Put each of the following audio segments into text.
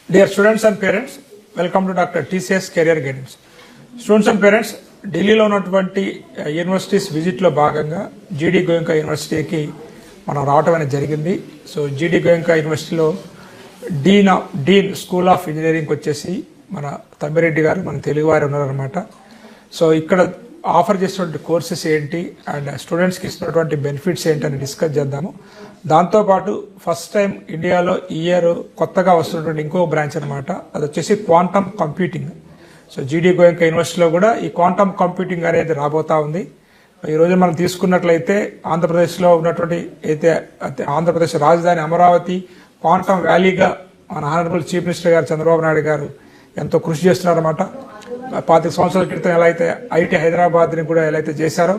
Dear students and parents, welcome to Dr. TCS Career Guidance. Students and parents, ఢిల్లీలో ఉన్నటువంటి universities విజిట్లో భాగంగా జీడీ గోయంకా యూనివర్సిటీకి మనం రావటం అనేది జరిగింది. సో జీడీ గోయంకా యూనివర్సిటీలో డీన్ స్కూల్ ఆఫ్ ఇంజనీరింగ్ వచ్చేసి మన తమ్మిరెడ్డి గారు మన తెలుగు వారు ఉన్నారనమాట. సో ఇక్కడ ఆఫర్ చేసినటువంటి కోర్సెస్ ఏంటి అండ్ స్టూడెంట్స్కి ఇస్తున్నటువంటి బెనిఫిట్స్ ఏంటి అని డిస్కస్ చేద్దాము. దాంతోపాటు ఫస్ట్ టైం ఇండియాలో ఈ ఇయర్ కొత్తగా వస్తున్నటువంటి ఇంకో బ్రాంచ్ అనమాట, అది వచ్చేసి క్వాంటమ్ కంప్యూటింగ్. సో జీడీ గోయంకా యూనివర్సిటీలో కూడా ఈ క్వాంటమ్ కంప్యూటింగ్ అనేది రాబోతా ఉంది. ఈరోజు మనం తీసుకున్నట్లయితే ఆంధ్రప్రదేశ్లో ఉన్నటువంటి అయితే ఆంధ్రప్రదేశ్ రాజధాని అమరావతి క్వాంటమ్ వ్యాలీగా మన ఆనరబుల్ చీఫ్ మినిస్టర్ గారు చంద్రబాబు నాయుడు గారు ఎంతో కృషి చేస్తున్నారన్నమాట. 25 సంవత్సరాల క్రితం ఎలా అయితే ఐటీ హైదరాబాద్ని కూడా ఎలా అయితే చేశారో,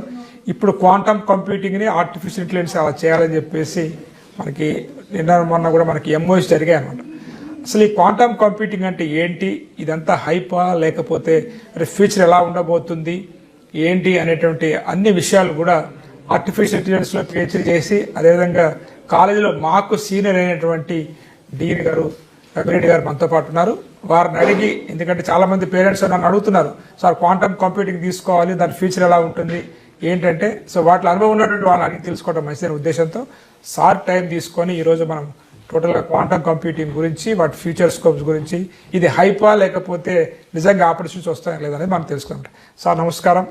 ఇప్పుడు క్వాంటమ్ కంప్యూటింగ్ని ఆర్టిఫిషియల్ ఇంటెలిజెన్స్ అలా చేయాలని చెప్పేసి మనకి మొన్న కూడా మనకి ఎంఓఎస్ జరిగాయి అనమాట. అసలు ఈ క్వాంటమ్ కంప్యూటింగ్ అంటే ఏంటి, ఇదంతా హైపా లేకపోతే ఫ్యూచర్ ఎలా ఉండబోతుంది ఏంటి అనేటువంటి అన్ని విషయాలు కూడా ఆర్టిఫిషియల్ ఇంటెలిజెన్స్లో పిహెచ్డీ చేసి అదేవిధంగా కాలేజీలో మాకు సీనియర్ అయినటువంటి డీన్ గారు రఘురెడ్డి గారు మనతో పాటు ఉన్నారు. వారిని అడిగి, ఎందుకంటే చాలా మంది పేరెంట్స్ నన్ను అడుగుతున్నారు, సార్ క్వాంటమ్ కంప్యూటింగ్ తీసుకోవాలి దాని ఫ్యూచర్ ఎలా ఉంటుంది ఏంటంటే, సో వాటిలో అనుభవం ఉన్నటువంటి వాళ్ళని అడిగి తెలుసుకోవడం మంచిదనే ఉద్దేశంతో సార్ టైం తీసుకొని ఈరోజు మనం టోటల్గా క్వాంటమ్ కంప్యూటింగ్ గురించి వాటి ఫ్యూచర్ స్కోప్స్ గురించి, ఇది హైపా లేకపోతే నిజంగా ఆపర్చునిటీస్ వస్తాయా లేదనేది మనం తెలుసుకుంటాం. సార్ నమస్కారం.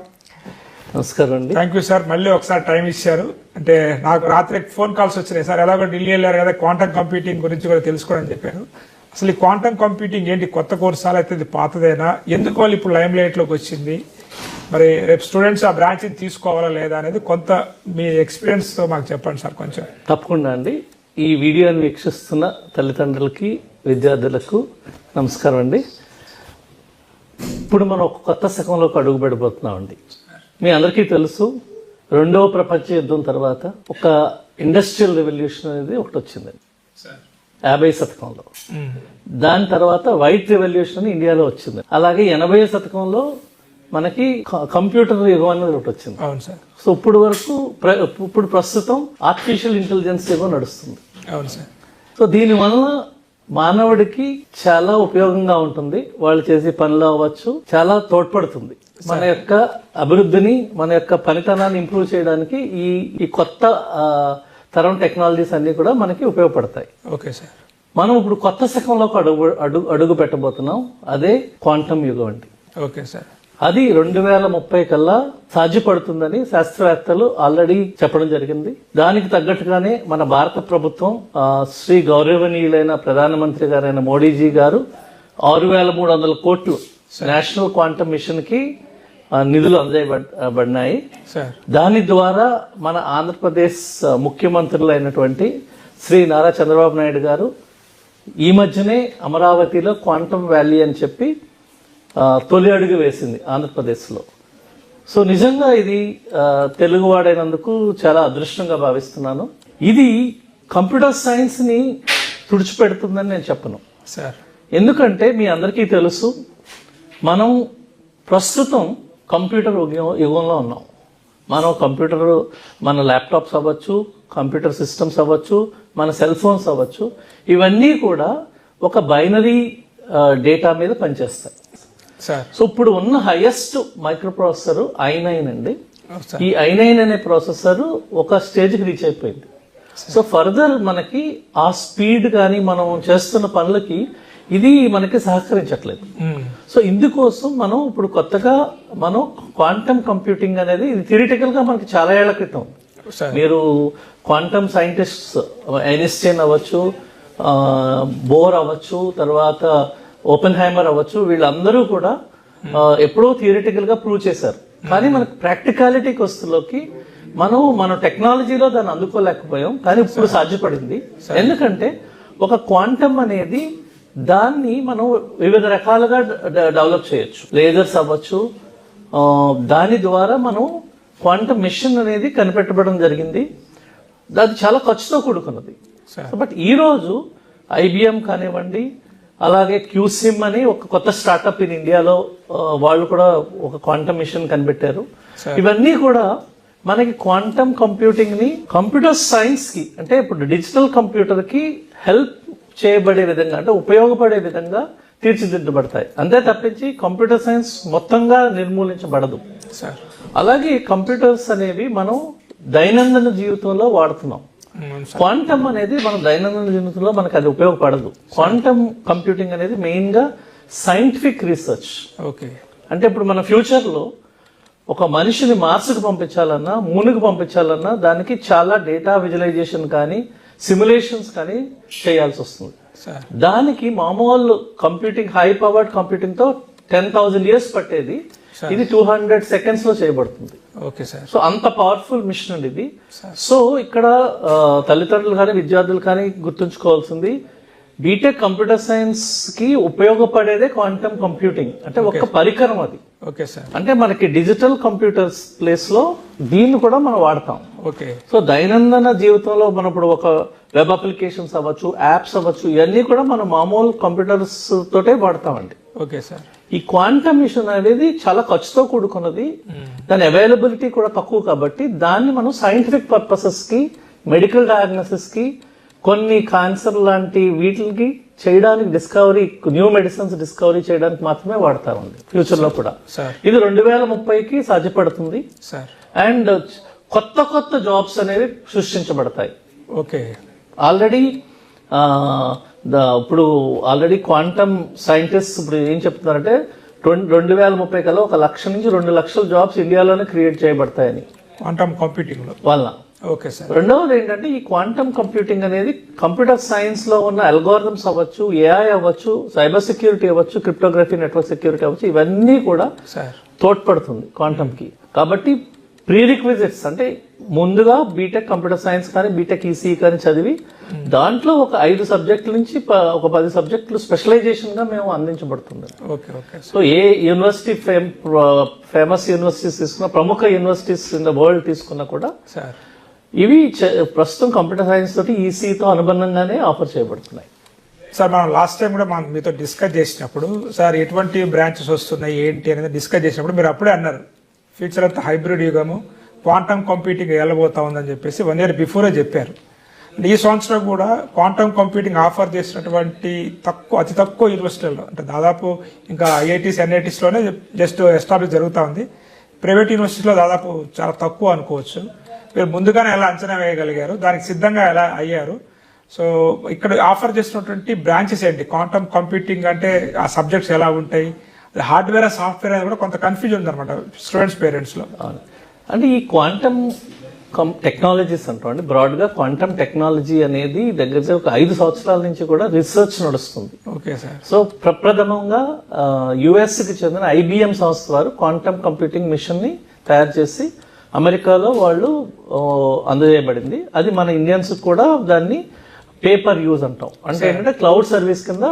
నమస్కారం అండి. థ్యాంక్ యూ సార్, మళ్ళీ ఒకసారి టైం ఇచ్చారు. అంటే నాకు రాత్రి ఫోన్ కాల్స్ వచ్చినాయి, సార్ ఎలాగో ఢిల్లీ వెళ్ళారు కదా క్వాంటమ్ కంప్యూటింగ్ గురించి కూడా తెలుసుకోవడం చెప్పారు. అసలు ఈ క్వాంటమ్ కంప్యూటింగ్ ఏంటి, కొత్త కోర్సాలు అయితే ఇది పాతదేనా, ఎందుకు వాళ్ళు ఇప్పుడు లైమ్ లైట్లోకి వచ్చింది, మరి రేపు స్టూడెంట్స్ ఆ బ్రాంచ్ని తీసుకోవాలా లేదా అనేది కొంత మీ ఎక్స్పీరియన్స్తో మాకు చెప్పండి సార్ కొంచెం. తప్పకుండా అండి. ఈ వీడియోని వీక్షిస్తున్న తల్లిదండ్రులకి విద్యార్థులకు నమస్కారం అండి. ఇప్పుడు మనం ఒక కొత్త శకంలోకి అడుగు పెడబోతున్నామండి. మీ అందరికీ తెలుసు, 2వ ప్రపంచ యుద్ధం తర్వాత ఒక ఇండస్ట్రియల్ రెవల్యూషన్ అనేది ఒకటి వచ్చిందండి 50వ శతకంలో. దాని తర్వాత వైట్ రెవల్యూషన్ ఇండియాలో వచ్చింది. అలాగే 80వ శతకంలో మనకి కంప్యూటర్ యుగం అనేది ఒకటి వచ్చింది. అవును సార్. సో ఇప్పుడు ప్రస్తుతం ఆర్టిఫిషియల్ ఇంటెలిజెన్స్ యుగం నడుస్తుంది. అవును సార్. సో దీనివల్ల మానవుడికి చాలా ఉపయోగంగా ఉంటుంది. వాళ్ళు చేసే పనులు అవ్వచ్చు, చాలా తోడ్పడుతుంది. మన యొక్క అభివృద్ధిని, మన యొక్క పనితనాన్ని ఇంప్రూవ్ చేయడానికి ఈ కొత్త తరం టెక్నాలజీస్ అన్ని కూడా మనకి ఉపయోగపడతాయి. Okay sir. మనం ఇప్పుడు కొత్త శకంలోకి అడుగు పెట్టబోతున్నాం. అదే క్వాంటమ్ యుగం అండి. Okay sir. అది 2030 కల్లా సాధ్యపడుతుందని శాస్త్రవేత్తలు ఆల్రెడీ చెప్పడం జరిగింది. దానికి తగ్గట్టుగానే మన భారత ప్రభుత్వం శ్రీ గౌరవనీయులైన ప్రధానమంత్రి గారైన మోడీజీ గారు 6,300 కోట్లు నేషనల్ క్వాంటమ్ మిషన్ కి నిధులు అందజేయబడినాయి. దాని ద్వారా మన ఆంధ్రప్రదేశ్ ముఖ్యమంత్రులైనటువంటి శ్రీ నారా చంద్రబాబు నాయుడు గారు ఈ మధ్యనే అమరావతిలో క్వాంటమ్ వ్యాలీ అని చెప్పి తొలి అడుగు వేసింది ఆంధ్రప్రదేశ్లో. సో నిజంగా ఇది తెలుగువాడైనందుకు చాలా అదృష్టంగా భావిస్తున్నాను. ఇది కంప్యూటర్ సైన్స్ ని తుడిచిపెడుతుందని నేను చెప్పను సార్. ఎందుకంటే మీ అందరికీ తెలుసు, మనం ప్రస్తుతం కంప్యూటర్ యుగంలో ఉన్నాం. మనం మన ల్యాప్టాప్స్ అవ్వచ్చు, కంప్యూటర్ సిస్టమ్స్ అవ్వచ్చు, మన సెల్ ఫోన్స్ అవ్వచ్చు, ఇవన్నీ కూడా ఒక బైనరీ డేటా మీద పనిచేస్తాయి. సో ఇప్పుడు ఉన్న హైయెస్ట్ మైక్రో ప్రాసెసర్ i9 అండి. ఈ i9 అనే ప్రాసెసర్ ఒక స్టేజ్కి రీచ్ అయిపోయింది. సో ఫర్దర్ మనకి ఆ స్పీడ్ కానీ మనం చేస్తున్న పనులకి ఇది మనకి సహకరించట్లేదు. సో ఇందుకోసం మనం ఇప్పుడు కొత్తగా క్వాంటమ్ కంప్యూటింగ్ అనేది, ఇది థియరిటికల్ గా మనకి చాలా ఏళ్ల క్రితం, మీరు క్వాంటమ్ సైంటిస్ట్స్ ఐన్స్టైన్ అవ్వచ్చు, బోర్ అవ్వచ్చు, తర్వాత ఓపెన్ హైమర్ అవ్వచ్చు, వీళ్ళందరూ కూడా ఎప్పుడో థియరిటికల్ గా ప్రూవ్ చేశారు. కానీ మనకు ప్రాక్టికాలిటీకి వస్తులోకి మన టెక్నాలజీలో దాన్ని అందుకోలేకపోయాం. కానీ ఇప్పుడు సాధ్యపడింది. ఎందుకంటే ఒక క్వాంటమ్ అనేది దాన్ని మనం వివిధ రకాలుగా డెవలప్ చేయొచ్చు. లేజర్స్ అవ్వచ్చు, దాని ద్వారా మనం క్వాంటమ్ మిషన్ అనేది కనిపెట్టబడడం జరిగింది. అది చాలా ఖర్చుతో కూడుకున్నది. బట్ ఈ రోజు IBM కానివ్వండి, అలాగే క్యూసిమ్ అని ఒక కొత్త స్టార్ట్అప్ ఇన్ ఇండియాలో వాళ్ళు కూడా ఒక క్వాంటమ్ మిషన్ కనిపెట్టారు. ఇవన్నీ కూడా మనకి క్వాంటమ్ కంప్యూటింగ్ ని కంప్యూటర్ సైన్స్ కి, అంటే ఇప్పుడు డిజిటల్ కంప్యూటర్ కి హెల్ప్ చేయబడే విధంగా అంటే ఉపయోగపడే విధంగా తీర్చిదిద్దబడతాయి. అంతే తప్పించి కంప్యూటర్ సైన్స్ మొత్తంగా నిర్మూలించబడదు. సార్ అలాగే కంప్యూటర్స్ అనేవి మనం దైనందిన జీవితంలో వాడుతున్నాం. క్వాంటమ్ అనేది మన దైనందిన జీవితంలో మనకు అది ఉపయోగపడదు. క్వాంటమ్ కంప్యూటింగ్ అనేది మెయిన్ గా సైంటిఫిక్ రీసెర్చ్. ఓకే, అంటే ఇప్పుడు మన ఫ్యూచర్ లో ఒక మనిషిని మార్స్కి పంపించాలన్నా మూన్కి పంపించాలన్నా దానికి చాలా డేటా విజువలైజేషన్ కానీ సిమ్యులేషన్స్ కానీ చేయాల్సి వస్తుంది. సార్ దానికి మామూలు కంప్యూటింగ్ హై పవర్డ్ కంప్యూటింగ్ తో 10,000 years పట్టేది ఇది 200 seconds లో చేయబడుతుంది. Okay sir. సో అంత పవర్ఫుల్ మిషన్ అండి ఇది. సో ఇక్కడ తల్లిదండ్రులు కానీ విద్యార్థులు కానీ గుర్తుంచుకోవాల్సింది బీటెక్ కంప్యూటర్ సైన్స్ కి ఉపయోగపడేదే క్వాంటమ్ కంప్యూటింగ్. అంటే ఒక పరికరం అది. Okay sir. అంటే మనకి డిజిటల్ కంప్యూటర్స్ ప్లేస్ లో దీన్ని కూడా మనం వాడతాం. ఓకే. సో దైనందిన జీవితంలో మనం ఇప్పుడు ఒక వెబ్ అప్లికేషన్స్ అవ్వచ్చు, యాప్స్ అవ్వచ్చు, ఇవన్నీ కూడా మనం మామూలు కంప్యూటర్స్ తోటే వాడతామండి. Okay sir. ఈ క్వాంటమ్ మిషన్ అనేది చాలా ఖర్చుతో కూడుకున్నది. దాని అవైలబిలిటీ కూడా తక్కువ కాబట్టి దాన్ని మనం సైంటిఫిక్ పర్పసెస్ కి, మెడికల్ డయాగ్నోసిస్ కి, కొన్ని క్యాన్సర్ లాంటి వీటికి చేయడానికి, డిస్కవరీ న్యూ మెడిసిన్స్ డిస్కవరీ చేయడానికి మాత్రమే వాడతామండి ఫ్యూచర్ లో కూడా. ఇది 2030కి సాధ్యపడుతుంది. అండ్ కొత్త కొత్త జాబ్స్ అనేవి సృష్టించబడతాయి. ఓకే. ఆల్రెడీ ఇప్పుడు ఆల్రెడీ క్వాంటమ్ సైంటిస్ట్ ఇప్పుడు ఏం చెప్తున్నారంటే 2030 కల్లా 1 లక్ష నుంచి 2 లక్షల జాబ్స్ ఇండియాలోనే క్రియేట్ చేయబడతాయని క్వాంటమ్ కంప్యూటింగ్ వల్ల. Okay sir. రెండవది ఏంటంటే ఈ క్వాంటమ్ కంప్యూటింగ్ అనేది కంప్యూటర్ సైన్స్ లో ఉన్న అల్గోరిథమ్స్ అవ్వచ్చు, ఏఐ అవ్వచ్చు, సైబర్ సెక్యూరిటీ అవ్వచ్చు, క్రిప్టోగ్రఫీ, నెట్వర్క్ సెక్యూరిటీ అవ్వచ్చు, ఇవన్నీ కూడా తోడ్పడుతుంది క్వాంటమ్ కి. కాబట్టి ప్రీ రిక్విజిట్స్ అంటే ముందుగా బీటెక్ కంప్యూటర్ సైన్స్ కానీ బీటెక్ ఈసీఈ కానీ చదివి దాంట్లో ఒక 5 సబ్జెక్టుల నుంచి ఒక 10 సబ్జెక్టులు స్పెషలైజేషన్ గా మేము అందించబడుతుంది. సో ఏ యూనివర్సిటీ ఫేమస్ యూనివర్సిటీస్ తీసుకున్నా, ప్రముఖ యూనివర్సిటీస్ ఇన్ ద వరల్డ్ తీసుకున్నా కూడా ఇవి ప్రస్తుతం కంప్యూటర్ సైన్స్ తోటి ఈసీతో అనుబంధంగానే ఆఫర్ చేయబడుతున్నాయి. సార్ మనం లాస్ట్ టైం కూడా మనం మీతో డిస్కస్ చేసినప్పుడు సార్ ఎటువంటి బ్రాంచెస్ వస్తున్నాయి ఏంటి అనేది డిస్కస్ చేసినప్పుడు మీరు అప్పుడే అన్నారు ఫ్యూచర్ అంతా హైబ్రిడ్ యుగము, క్వాంటమ్ కంప్యూటింగ్ వెళ్ళబోతా ఉందని చెప్పేసి 1 year బిఫోరే చెప్పారు. ఈ సంవత్సరం కూడా క్వాంటమ్ కంప్యూటింగ్ ఆఫర్ చేసినటువంటి అతి తక్కువ యూనివర్సిటీల్లో అంటే దాదాపు ఇంకా ఐఐటీస్ ఎన్ఐటీస్లోనే జస్ట్ ఎస్టాబ్లిష్ జరుగుతూ ఉంది. ప్రైవేట్ యూనివర్సిటీలో దాదాపు చాలా తక్కువ అనుకోవచ్చు. మీరు ముందుగానే ఎలా అంచనా వేయగలిగారు, దానికి సిద్ధంగా ఎలా అయ్యారు? సో ఇక్కడ ఆఫర్ చేసినటువంటి బ్రాంచెస్ ఏంటి? క్వాంటమ్ కంప్యూటింగ్ అంటే ఆ సబ్జెక్ట్స్ ఎలా ఉంటాయి, హార్డ్వేర్ సాఫ్ట్వేర్ అనేది కూడా కొంత కన్ఫ్యూజన్ ఉంది అనమాట స్టూడెంట్స్ పేరెంట్స్ లో. అంటే ఈ క్వాంటమ్ టెక్నాలజీస్ అంటాం అంటే బ్రాడ్ గా క్వాంటమ్ టెక్నాలజీ అనేది దగ్గర ఒక 5 సంవత్సరాల నుంచి కూడా రీసెర్చ్ నడుస్తుంది. Okay sir. సో ప్రప్రథమంగా యుఎస్ కి చెందిన ఐబిఎం సంస్థ వారు క్వాంటమ్ కంప్యూటింగ్ మిషన్ ని తయారు చేసి అమెరికాలో వాళ్ళు అందజేయబడింది. అది మన ఇండియన్స్ కూడా దాన్ని పేపర్ యూజ్ అంటాం. అంటే ఏంటంటే క్లౌడ్ సర్వీస్ కింద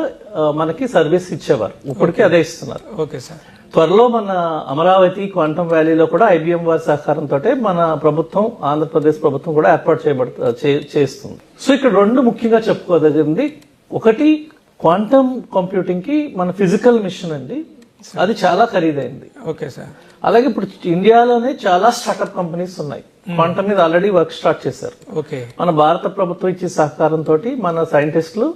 మనకి సర్వీస్ ఇచ్చేవారు, ఇప్పటికీ అదే ఇస్తున్నారు. Okay sir. త్వరలో మన అమరావతి క్వాంటమ్ వ్యాలీలో కూడా ఐబిఎం వారి సహకారంతో మన ప్రభుత్వం, ఆంధ్రప్రదేశ్ ప్రభుత్వం కూడా ఏర్పాటు చేస్తుంది. సో ఇక్కడ 2 ముఖ్యంగా చెప్పుకోదగింది. ఒకటి క్వాంటమ్ కంప్యూటింగ్ కి మన ఫిజికల్ మిషన్ అండి, అది చాలా ఖరీదైంది. Okay sir. అలాగే ఇప్పుడు ఇండియాలోనే చాలా స్టార్ట్అప్ కంపెనీస్ ఉన్నాయి క్వాంటమ్ మీద ఆల్రెడీ వర్క్ స్టార్ట్ చేశారు. ఓకే. మన భారత ప్రభుత్వం ఇచ్చే సహకారంతో మన సైంటిస్టులు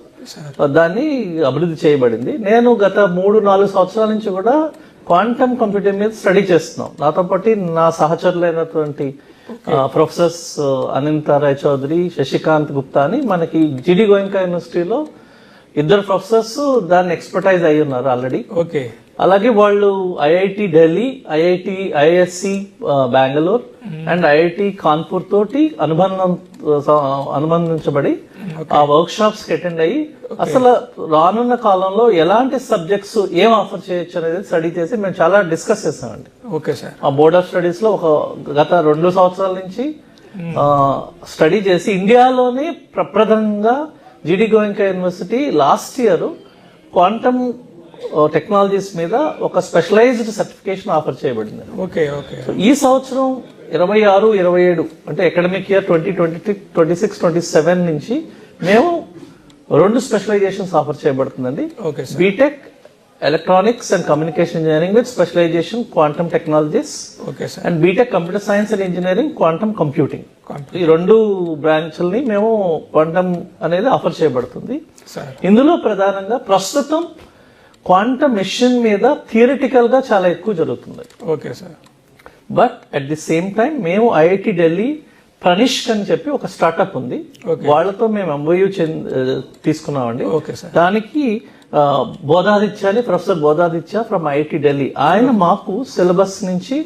దాన్ని అభివృద్ధి చేయబడింది. నేను గత 3-4 సంవత్సరాల నుంచి కూడా క్వాంటమ్ కంప్యూటింగ్ మీద స్టడీ చేస్తున్నాం. నాతో పాటు నా సహచరులైనటువంటి ప్రొఫెసర్స్ అనంత రాయ్ చౌదరి, శశికాంత్ గుప్తా అని మనకి జిడి గోయంకా యూనివర్సిటీలో 2 ప్రొఫెసర్స్ దాన్ని ఎక్స్పర్టైజ్ అయి ఉన్నారు ఆల్రెడీ. ఓకే. అలాగే వాళ్ళు IIT Delhi, IISc Bengaluru and IIT Kanpur తోటి అనుబంధించబడి ఆ వర్క్ షాప్స్ కి అటెండ్ అయ్యి అసలు రానున్న కాలంలో ఎలాంటి సబ్జెక్ట్స్ ఏం ఆఫర్ చేయొచ్చు అనేది స్టడీ చేసి మేము చాలా డిస్కస్ చేస్తామండి. Okay sir. ఆ బోర్డ్ ఆఫ్ స్టడీస్ లో గత 2 సంవత్సరాల నుంచి స్టడీ చేసి ఇండియాలోనే ప్రప్రథమంగా GD Goenka university last year quantum technologies మీద ఒక స్పెషలైజ్డ్ సర్టిఫికేషన్ ఆఫర్ చేయబడింది. ఓకే. ఓకే. ఈ సంవత్సరం 26-27 అంటే అకాడమిక్ ఇయర్ 2026-27 నుంచి మేము 2 స్పెషలైజేషన్స్ ఆఫర్ చేయబడుతుందండి. BTech electronics and communication engineering with specialisation quantum technologies okay sir. And BTech computer science and engineering quantum computing. ఈ రెండు బ్రాంచ్ల్ని మేము క్వాంటమ్ అనేది ఆఫర్ చేయబడుతుంది సార్. ఇందులో ప్రధానంగా ప్రస్తుతం క్వాంటమ్ మిషన్ మీద థియరిటికల్ గా చాలా ఎక్కువ జరుగుతుంది. Okay sir. But at the same time మేము ఐఐటి ఢిల్లీ ప్రనిష్క్ అని చెప్పి ఒక స్టార్ట్అప్ ఉంది, వాళ్ళతో మేము ఎంఓయూ తీసుకున్నామండి. Okay sir. దానికి బోధాదిత్య అని ప్రొఫెసర్ బోధాదిత్య ఫ్రమ్ ఐఐటి ఢిల్లీ, ఆయన మాకు సిలబస్ నుంచి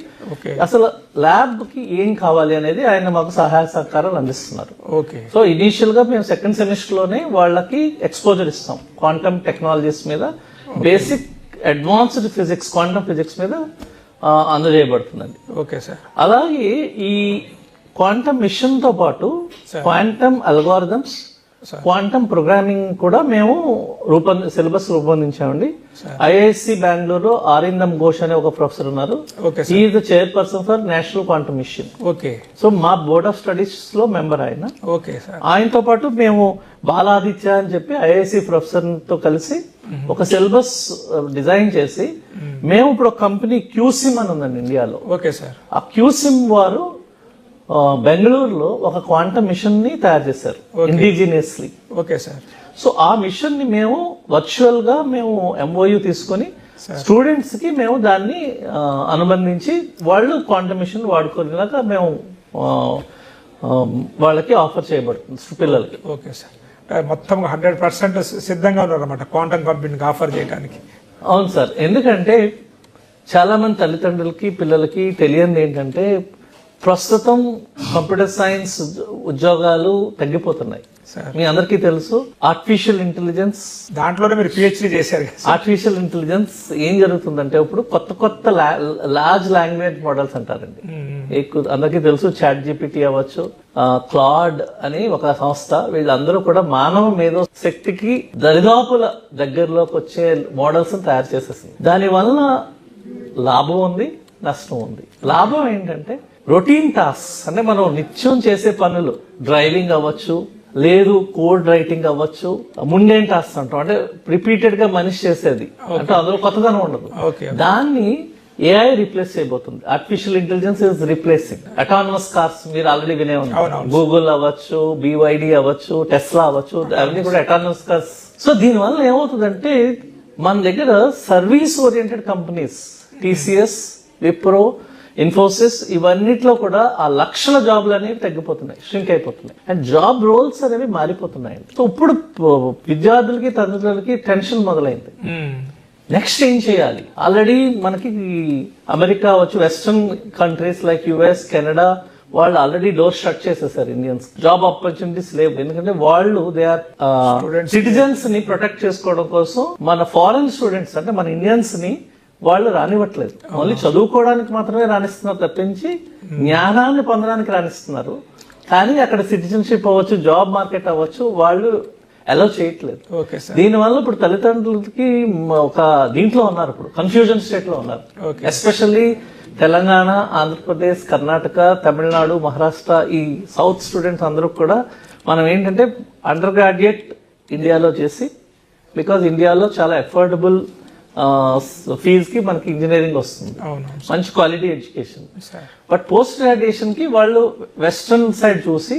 అసలు ల్యాబ్ కి ఏం కావాలి అనేది ఆయన మాకు సహాయ సహకారాలు అందిస్తున్నారు. ఓకే. సో ఇనీషియల్ గా మేము సెకండ్ సెమిస్టర్ లోనే వాళ్ళకి ఎక్స్పోజర్ ఇస్తాం క్వాంటమ్ టెక్నాలజీస్ మీద, basic advanced physics quantum physics మీద అందజేయబడుతుందండి. Okay sir. అలాగే ఈ క్వాంటమ్ మిషన్ తో పాటు క్వాంటమ్ అల్గోరిథమ్స్, క్వాంటమ్ ప్రోగ్రామింగ్ కూడా మేము సిలబస్ రూపొందించామండి. ఐఐఎస్సి బెంగళూరు అరిందమ్ ఘోష్ అనే ఒక ప్రొఫెసర్ ఉన్నారు. He is the chairperson for national quantum mission. Okay. So మా బోర్డ్ ఆఫ్ స్టడీస్ లో మెంబర్ ఆయన. Okay sir. ఆయనతో పాటు మేము బాలాదిత్య అని చెప్పి ఐఐఎస్సి ప్రొఫెసర్ తో కలిసి ఒక సిలబస్ డిజైన్ చేసి మేము ఇప్పుడు ఒక కంపెనీ క్యూసిమ్ అని ఉందండి ఇండియాలో. Okay sir. ఆ క్యూసిమ్ వారు బెంగళూరులో ఒక క్వాంటమ్ మిషన్ ని తయారు చేశారు ఇండిజినియస్లీ. Okay sir. సో ఆ మిషన్ ని మేము వర్చువల్ గా మేము ఎంఓయూ తీసుకొని స్టూడెంట్స్ కి మేము దాన్ని అనుబంధించి వాళ్ళు క్వాంటమ్ మిషన్ వాడుకునేలాగా మేము వాళ్ళకి ఆఫర్ చేయబడుతుంది పిల్లలకి. Okay sir. మొత్తం 100% సిద్ధంగా ఉన్నారన్నమాట క్వాంటమ్ కంపెనీకి ఆఫర్ చేయడానికి. అవును సార్, ఎందుకంటే చాలా మంది తల్లిదండ్రులకి పిల్లలకి తెలియనిది ఏంటంటే ప్రస్తుతం కంప్యూటర్ సైన్స్ ఉద్యోగాలు తగ్గిపోతున్నాయి. మీ అందరికీ తెలుసు ఆర్టిఫిషియల్ ఇంటెలిజెన్స్, దాంట్లోనే మీరు పిహెచ్డి చేశారు. ఆర్టిఫిషియల్ ఇంటెలిజెన్స్ ఏం జరుగుతుందంటే ఇప్పుడు కొత్త లార్జ్ లాంగ్వేజ్ మోడల్స్ అంటారండి. అందరికీ తెలుసు చాట్ జీపీటీ అవ్వచ్చు, క్లాడ్ అని ఒక సంస్థ, వీళ్ళందరూ కూడా మానవ మేధో శక్తికి దరిదాపుల దగ్గరలోకి వచ్చే మోడల్స్ తయారు చేసేసింది. దాని వల్ల లాభం ఉంది, నష్టం ఉంది. లాభం ఏంటంటే రొటీన్ టాస్క్ అంటే మనం నిత్యం చేసే పనులు, డ్రైవింగ్ అవ్వచ్చు, లేదు కోడ్ రైటింగ్ అవ్వచ్చు, ముండేన్ టాస్క్ అంటాం అంటే రిపీటెడ్ గా మనిషి చేసేది అంటే అందులో కొత్తదనం ఉండదు. దాన్ని ఏఐ రీప్లేస్ చేయబోతుంది. Artificial intelligence is replacing autonomous cars. మీరు ఆల్రెడీ వినే ఉన్నారు, గూగుల్ అవ్వచ్చు, BYD అవ్వచ్చు, టెస్లా అవ్వచ్చు, అవన్నీ కూడా అటానమస్ కార్స్. సో దీనివల్ల ఏమవుతుందంటే మన దగ్గర service oriented companies TCS, Wipro, Infosys ఇవన్నిట్లో కూడా ఆ లక్షల జాబ్లు అనేవి తగ్గిపోతున్నాయి, ష్రింక్ అయిపోతున్నాయి, అండ్ జాబ్ రోల్స్ అనేవి మారిపోతున్నాయి. సో ఇప్పుడు విద్యార్థులకి తల్లిదండ్రులకి టెన్షన్ మొదలైంది. నెక్స్ట్ ఏం చేయాలి? ఆల్రెడీ మనకి అమెరికా వచ్చి western countries like US, Canada వాళ్ళు ఆల్రెడీ డోర్ షట్ చేసేసారు ఇండియన్స్. జాబ్ ఆపర్చునిటీస్ లేవు, ఎందుకంటే వాళ్ళు దే ఆర్ సిటిజన్స్ ని ప్రొటెక్ట్ చేసుకోవడం కోసం మన ఫారెన్ స్టూడెంట్స్ అంటే మన ఇండియన్స్ ని వాళ్ళు రానివ్వట్లేదు. ఓన్లీ చదువుకోవడానికి మాత్రమే రాణిస్తున్నారు తప్పించి జ్ఞానాన్ని పొందడానికి రాణిస్తున్నారు. కానీ అక్కడ సిటిజన్షిప్ అవ్వచ్చు, జాబ్ మార్కెట్ అవ్వచ్చు, వాళ్ళు అలౌ చేయట్లేదు. దీనివల్ల ఇప్పుడు తల్లిదండ్రులకి ఒక దీంట్లో ఉన్నారు, ఇప్పుడు కన్ఫ్యూజన్ స్టేట్ లో ఉన్నారు. ఎస్పెషల్లీ తెలంగాణ, ఆంధ్రప్రదేశ్, కర్ణాటక, తమిళనాడు, మహారాష్ట్ర ఈ సౌత్ స్టూడెంట్స్ అందరూ కూడా మనం ఏంటంటే అండర్ గ్రాడ్యుయేట్ ఇండియాలో చేసి, బికాజ్ ఇండియాలో చాలా అఫోర్డబుల్ ఫీజ్ కి మనకి ఇంజనీరింగ్ వస్తుంది, మంచి quality education. But post graduation కి వాళ్ళు వెస్ట్రన్ సైడ్ చూసి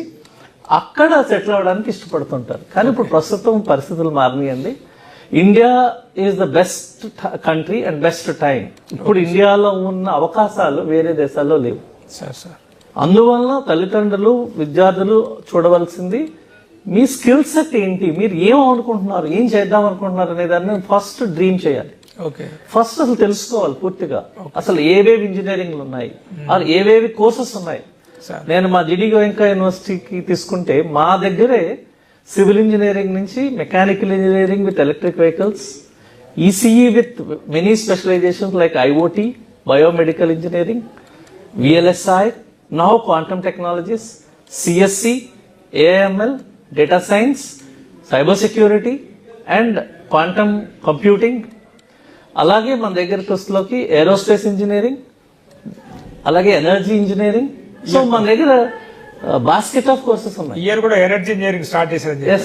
అక్కడ సెటిల్ అవడానికి ఇష్టపడుతుంటారు. కానీ ఇప్పుడు ప్రస్తుతం పరిస్థితులు మారినాయండి. India is the best country and best time. ఇప్పుడు ఇండియాలో ఉన్న అవకాశాలు వేరే దేశాల్లో లేవు. అందువల్ల తల్లిదండ్రులు, విద్యార్థులు చూడవలసింది మీ స్కిల్ సెట్ ఏంటి, మీరు ఏం అనుకుంటున్నారు, ఏం చేద్దాం అనుకుంటున్నారు అనే దాన్ని ఫస్ట్ డ్రీమ్ చేయాలి. ఫస్ట్ అసలు తెలుసుకోవాలి పూర్తిగా అసలు ఏవేవి ఇంజనీరింగ్లు ఉన్నాయి, ఏవేవి కోర్సెస్ ఉన్నాయి. నేను మా GD గోయంకా యూనివర్సిటీకి తీసుకుంటే మా దగ్గరే సివిల్ ఇంజనీరింగ్ నుంచి mechanical engineering with electric vehicles, ECE with many specializations like IoT, biomedical engineering, VLSI, now quantum technologies, CSC, AIML, data science, cyber security and quantum computing. అలాగే మన దగ్గర కోర్సులోకి ఏరోస్పేస్ ఇంజనీరింగ్, అలాగే ఎనర్జీ ఇంజనీరింగ్. సో మన దగ్గర basket of courses ఉన్నాయి. Year కూడా energy engineering start చేశారు.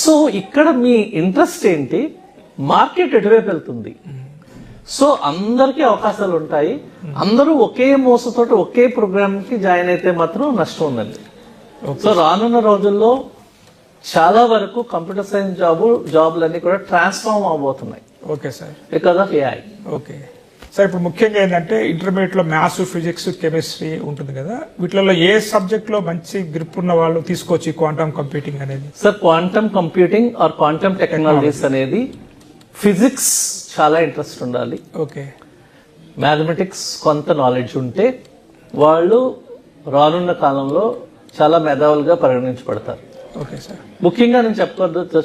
సో ఇక్కడ మీ ఇంట్రెస్ట్ ఏంటి, మార్కెట్ ఎటువైపు వెళ్తుంది, సో అందరికీ అవకాశాలు ఉంటాయి. అందరూ ఒకే మోసతోటి ఒకే ప్రోగ్రామ్ కి జాయిన్ అయితే మాత్రం నష్టం ఉందండి. సో రానున్న రోజుల్లో చాలా వరకు కంప్యూటర్ సైన్స్ జాబులన్నీ కూడా ట్రాన్స్ఫార్మ్ అవబోతున్నాయి. Okay sir. Because of AI. Okay sir. ఇప్పుడు ముఖ్యంగా ఏంటంటే ఇంటర్మీడియట్ లో మ్యాథ్స్, ఫిజిక్స్, కెమిస్ట్రీ ఉంటుంది కదా, వీటిలో ఏ సబ్జెక్ట్ లో మంచి గ్రిప్ ఉన్న వాళ్ళు తీసుకోవచ్చు క్వాంటమ్ కంప్యూటింగ్ అనేది? Sir quantum computing are quantum technologies అనేది ఫిజిక్స్ చాలా ఇంట్రెస్ట్ ఉండాలి. ఓకే. మ్యాథమెటిక్స్ కొంత నాలెడ్జ్ ఉంటే వాళ్ళు రానున్న కాలంలో చాలా మేధావులుగా పరిగణించబడతారు. Okay sir. ముఖ్యంగా నేను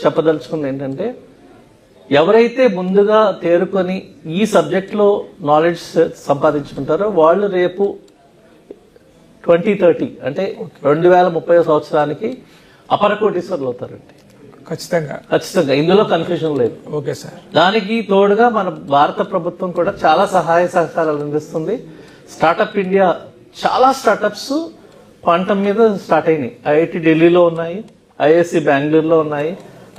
చెప్పదలుచుకుంది ఏంటంటే ఎవరైతే ముందుగా తేరుకొని ఈ సబ్జెక్ట్లో నాలెడ్జ్ సంపాదించుకుంటారో వాళ్ళు రేపు 2030 అంటే 2030 సంవత్సరానికి అపర కోటీశ్వరులు అవుతారండి. ఖచ్చితంగా ఇందులో కన్ఫ్యూజన్ లేదు. Okay sir. దానికి తోడుగా మన భారత ప్రభుత్వం కూడా చాలా సహాయ సహకారాలు అందిస్తుంది. స్టార్టప్ ఇండియా చాలా స్టార్టప్స్ క్వాంటమ్ మీద స్టార్ట్ అయినాయి. ఐఐటి ఢిల్లీలో ఉన్నాయి, ఐఐఎస్సి బెంగళూరులో ఉన్నాయి,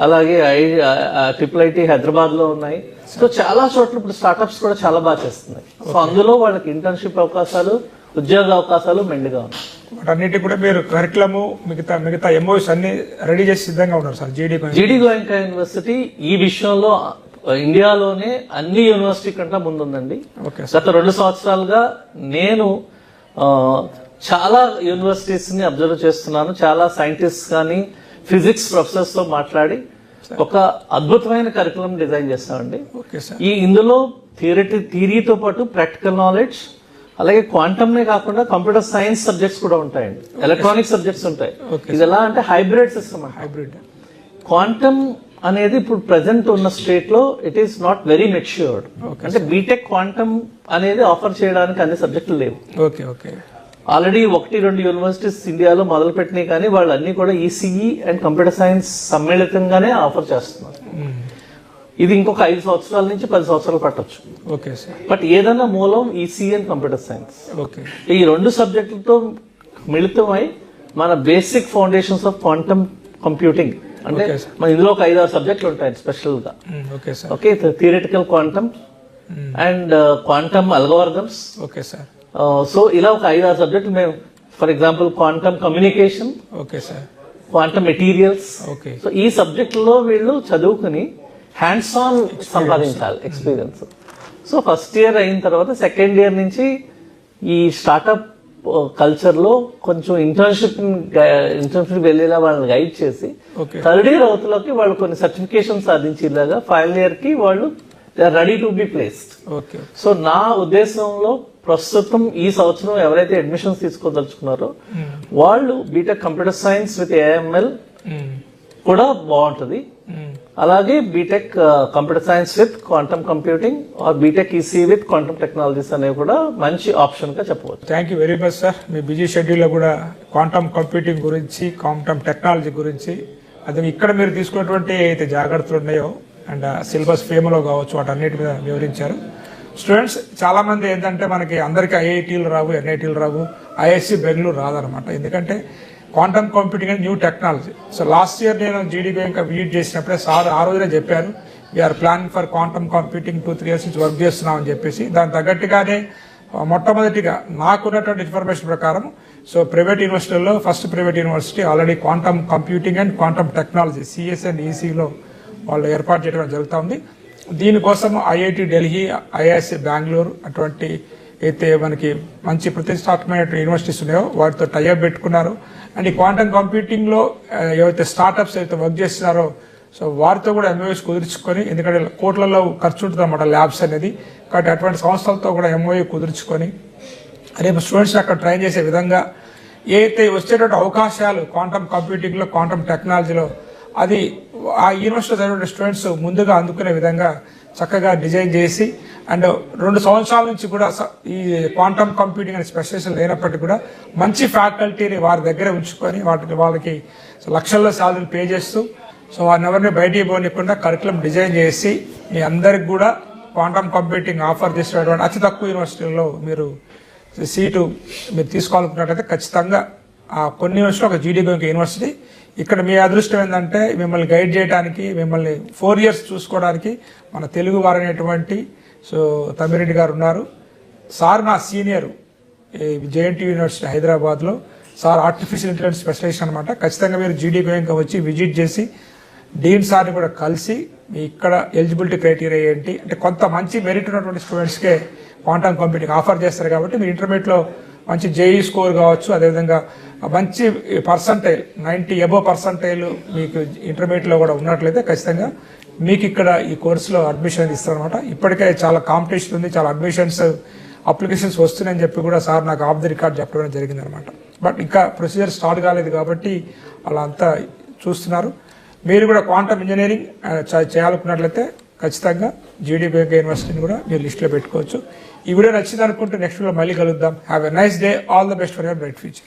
అలాగే IIT హైదరాబాద్ లో ఉన్నాయి. సో చాలా చోట్ల ఇప్పుడు స్టార్టప్స్ కూడా చాలా బాగా చేస్తున్నాయి. సో అందులో వాళ్ళకి ఇంటర్న్షిప్ అవకాశాలు, ఉద్యోగ అవకాశాలు మెండుగా ఉన్నాయి. వాటన్నిటి కూడా మీరు కరికులము మిగతా ఎంఓఎస్ అన్ని రెడీ చేసి సిద్ధంగా ఉన్నారు సార్. జీడి గోయంకా యూనివర్సిటీ ఈ విషయంలో ఇండియాలోనే అన్ని యూనివర్సిటీ కంటే ముందుందండి. గత 2 సంవత్సరాలుగా నేను చాలా యూనివర్సిటీస్ ని అబ్జర్వ్ చేస్తున్నాను. చాలా సైంటిస్ట్ కానీ ఫిజిక్స్ ప్రొఫెసర్స్ తో మాట్లాడి ఒక అద్భుతమైన కరికులం డిజైన్ చేస్తామండి. ఇందులో థియరీతో పాటు ప్రాక్టికల్ నాలెడ్జ్, అలాగే క్వాంటమ్నే కాకుండా కంప్యూటర్ సైన్స్ సబ్జెక్ట్స్ కూడా ఉంటాయండి, ఎలక్ట్రానిక్ సబ్జెక్ట్స్ ఉంటాయి. ఇది ఎలా అంటే హైబ్రిడ్ సిస్టమ్. క్వాంటమ్ అనేది ఇప్పుడు ప్రెసెంట్ ఉన్న స్టేట్ లో it is not very matured. అంటే బీటెక్ క్వాంటమ్ అనేది ఆఫర్ చేయడానికి అన్ని సబ్జెక్టులు లేవు. ఆల్రెడీ 1-2 యూనివర్సిటీస్ ఇండియాలో మొదలు పెట్టినాయి, కానీ వాళ్ళు అన్ని కూడా ఈసీఈ అండ్ కంప్యూటర్ సైన్స్ సమ్మిళితంగానే ఆఫర్ చేస్తున్నారు. ఇది ఇంకొక 5 సంవత్సరాల నుంచి 10 సంవత్సరాలు పట్టొచ్చు. బట్ ఏదైనా మూలం ఈసీఈ అండ్ కంప్యూటర్ సైన్స్. ఈ 2 సబ్జెక్టులతో మిళితమై మన basic foundations of quantum computing అంటే మన ఇందులో ఒక 5-6 సబ్జెక్టులు ఉంటాయి స్పెషల్ గా. Okay, theoretical quantum and quantum algorithms. So ఇలా ఒక 5-6 సబ్జెక్టులు మేము, for example quantum communication, quantum materials. So ఈ సబ్జెక్టులో వీళ్ళు చదువుకుని హ్యాండ్స్ ఆన్ సంపాదించాలి ఎక్స్పీరియన్స్. సో ఫస్ట్ ఇయర్ అయిన తర్వాత సెకండ్ ఇయర్ నుంచి ఈ స్టార్టప్ కల్చర్ లో కొంచెం ఇంటర్న్షిప్ వెళ్ళేలా వాళ్ళని గైడ్ చేసి థర్డ్ ఇయర్ అవుతులోకి వాళ్ళు కొన్ని సర్టిఫికేషన్ సాధించేలాగా ఫైనల్ ఇయర్ కి వాళ్ళు ready to be placed. So నా ఉద్దేశంలో ప్రస్తుతం ఈ సంవత్సరం ఎవరైతే అడ్మిషన్స్ తీసుకోదలుచుకున్నారో వాళ్ళు BTech computer science with AML కూడా బాగుంటుంది. అలాగే BTech computer science with quantum computing or BTech EC with quantum technologies అనేవి కూడా మంచి ఆప్షన్ గా చెప్పవచ్చు. Thank you very much sir. మీ బిజీ షెడ్యూల్ లో కూడా క్వాంటమ్ కంప్యూటింగ్ గురించి, క్వాంటమ్ టెక్నాలజీ గురించి, అది ఇక్కడ మీరు తీసుకున్నటువంటి అయితే జాగ్రత్తలు ఉన్నాయో అండ్ సిలబస్ ఫేమ్లో కావచ్చు వాటన్నిటి మీద వివరించారు. స్టూడెంట్స్ చాలా మంది ఏంటంటే మనకి అందరికీ ఐఐటీలు రావు, NITలు రావు, IISc బెంగళూరు రాదనమాట. ఎందుకంటే క్వాంటమ్ కంప్యూటింగ్ అనేది new technology. So last year నేను జీడీ గోయంకా విజిట్ చేసినప్పుడే సార్ ఆ రోజునే చెప్పారు, we're planning for quantum computing 2-3 years నుంచి వర్క్ చేస్తున్నామని చెప్పేసి. దాని తగ్గట్టుగానే మొట్టమొదటిగా నాకున్నటువంటి ఇన్ఫర్మేషన్ ప్రకారం సో ప్రైవేట్ యూనివర్సిటీల్లో first private university already quantum computing and quantum technology CS and ECలో వాళ్ళు ఏర్పాటు చేయడం జరుగుతూ ఉంది. దీనికోసం IIT ఢిల్లీ, IISc బెంగళూరు అటువంటి అయితే మనకి మంచి ప్రతిష్టాత్మకమైన యూనివర్సిటీస్ ఉన్నాయో వాటితో టైఅప్ పెట్టుకున్నారు. అండ్ ఈ క్వాంటమ్ కంప్యూటింగ్లో ఏవైతే స్టార్టప్స్ అయితే వర్క్ చేస్తున్నారో సో వారితో కూడా MOUs కుదుర్చుకొని, ఎందుకంటే కోట్లలో ఖర్చు ఉంటుంది అన్నమాట ల్యాబ్స్ అనేది, కాబట్టి అటువంటి సంస్థలతో కూడా MOU కుదుర్చుకొని రేపు స్టూడెంట్స్ అక్కడ ట్రైన్ చేసే విధంగా ఏదైతే వచ్చేటువంటి అవకాశాలు క్వాంటమ్ కంప్యూటింగ్లో, క్వాంటమ్ టెక్నాలజీలో అది ఆ యూనివర్సిటీలో చదివే స్టూడెంట్స్ ముందుగా అందుకునే విధంగా చక్కగా డిజైన్ చేసి అండ్ 2 సంవత్సరాల నుంచి కూడా ఈ క్వాంటమ్ కంప్యూటింగ్ అనే స్పెషలైజేషన్ లేనప్పటికీ కూడా మంచి ఫ్యాకల్టీని వారి దగ్గర ఉంచుకొని వాళ్ళకి లక్షల్లో శాలరీలు పే చేస్తూ సో వారిని ఎవరిని బయటికి పోనీయకుండా కరికులం డిజైన్ చేసి మీ అందరికి కూడా క్వాంటమ్ కంప్యూటింగ్ ఆఫర్ చేసేటువంటి అతి తక్కువ యూనివర్సిటీల్లో మీరు సీటు మీరు తీసుకోవాలనుకున్నట్టయితే ఖచ్చితంగా కొన్ని యూనివర్సిటీలో ఒక జీడీ గోయంకా యూనివర్సిటీ. ఇక్కడ మీ అదృష్టం ఏంటంటే మిమ్మల్ని గైడ్ చేయడానికి, మిమ్మల్ని 4 years చూసుకోవడానికి మన తెలుగు వారనేటువంటి సో తమ్మిరెడ్డి గారు ఉన్నారు. సార్ నా సీనియర్ జేఎన్టీ యూనివర్సిటీ హైదరాబాద్లో సార్ ఆర్టిఫిషియల్ ఇంటెలిజెన్స్ స్పెషలిస్ట్ అనమాట. ఖచ్చితంగా మీరు జీడీ గోయంకా వచ్చి విజిట్ చేసి డీన్ సార్ని కూడా కలిసి మీ ఇక్కడ ఎలిజిబిలిటీ క్రైటీరియా ఏంటి అంటే కొంత మంచి మెరిట్ ఉన్నటువంటి స్టూడెంట్స్కే క్వాంటమ్ కంప్యూటింగ్ ఆఫర్ చేస్తారు కాబట్టి మీరు ఇంటర్మీడియట్లో మంచి జేఈ స్కోర్ కావచ్చు, అదేవిధంగా మంచి పర్సంటైల్ 90 అబోవ్ పర్సంటైల్ మీకు ఇంటర్మీడియట్లో కూడా ఉన్నట్లయితే ఖచ్చితంగా మీకు ఇక్కడ ఈ కోర్సులో అడ్మిషన్ ఇస్తారనమాట. ఇప్పటికే చాలా కాంపిటీషన్ ఉంది, చాలా అప్లికేషన్స్ వస్తున్నాయని చెప్పి కూడా సార్ నాకు ఆఫ్ ది రికార్డ్ చెప్పడం జరిగిందనమాట. బట్ ఇంకా ప్రొసీజర్ స్టార్ట్ కాలేదు కాబట్టి అలా అంతా చూస్తున్నారు. మీరు కూడా క్వాంటమ్ ఇంజనీరింగ్ చేయాలనుకున్నట్లయితే ఖచ్చితంగా జీడీ గోయంకా యూనివర్సిటీని కూడా మీరు లిస్టులో పెట్టుకోవచ్చు. ఈ వీడియో నచ్చింది అనుకుంటే నెక్స్ట్ వీడియో మళ్ళీ కలుద్దాం. Have a nice day. All the best for your bright future.